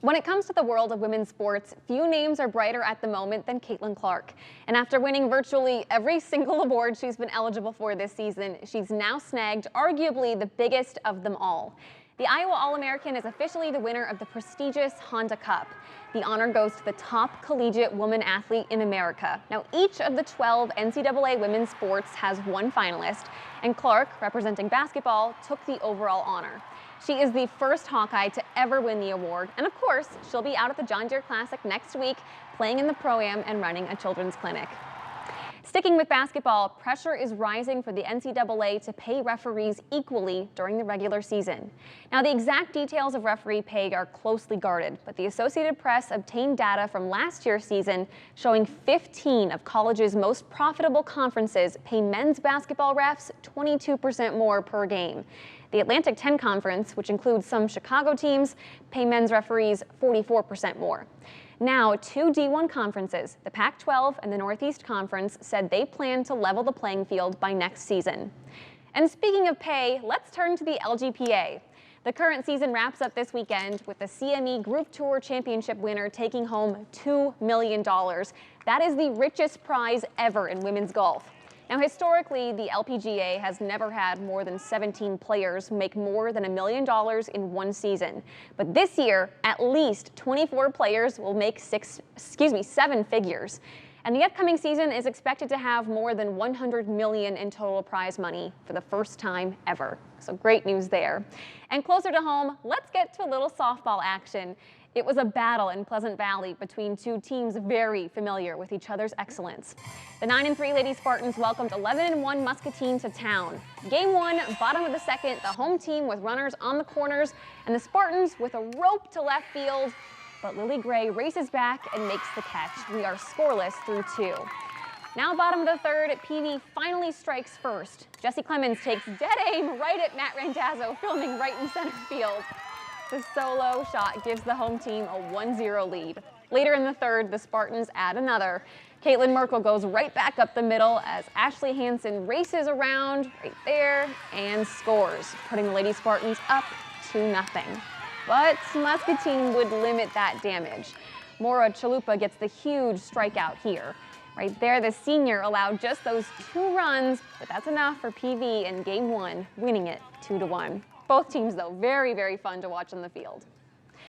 When it comes to the world of women's sports, few names are brighter at the moment than Caitlin Clark. And after winning virtually every single award she's been eligible for this season, she's now snagged arguably the biggest of them all. The Iowa All-American is officially the winner of the prestigious Honda Cup. The honor goes to the top collegiate woman athlete in America. Now, each of the 12 NCAA women's sports has one finalist, and Clark, representing basketball, took the overall honor. She is the first Hawkeye to ever win the award, and of course, she'll be out at the John Deere Classic next week, playing in the Pro-Am and running a children's clinic. Sticking with basketball, pressure is rising for the NCAA to pay referees equally during the regular season. Now, the exact details of referee pay are closely guarded, but the Associated Press obtained data from last year's season showing 15 of college's most profitable conferences pay men's basketball refs 22% more per game. The Atlantic 10 Conference, which includes some Chicago teams, pay men's referees 44% more. Now, two D1 conferences, the Pac-12 and the Northeast Conference, said they plan to level the playing field by next season. And speaking of pay, let's turn to the LGPA. The current season wraps up this weekend with the CME Group Tour Championship winner taking home $2 million. That is the richest prize ever in women's golf. Now, historically, the LPGA has never had more than 17 players make more than $1 million in one season. But this year, at least 24 players will make seven figures. And the upcoming season is expected to have more than $100 million in total prize money for the first time ever. So great news there. And closer to home, let's get to a little softball action. It was a battle in Pleasant Valley between two teams very familiar with each other's excellence. The 9-3 Lady Spartans welcomed 11-1 Muscatine to town. Game one, bottom of the second, the home team with runners on the corners, and the Spartans with a rope to left field. But Lily Gray races back and makes the catch. We are scoreless through two. Now bottom of the third, PV finally strikes first. Jesse Clemens takes dead aim right at Matt Randazzo, filming right in center field. The solo shot gives the home team a 1-0 lead. Later in the third, the Spartans add another. Caitlin Merkel goes right back up the middle as Ashley Hansen races around right there and scores, putting the Lady Spartans up 2-0. But Muscatine would limit that damage. Maura Chalupa gets the huge strikeout here. Right there, the senior allowed just those 2 runs, but that's enough for PV in game one, winning it 2-1. Both teams, though, very, very fun to watch on the field.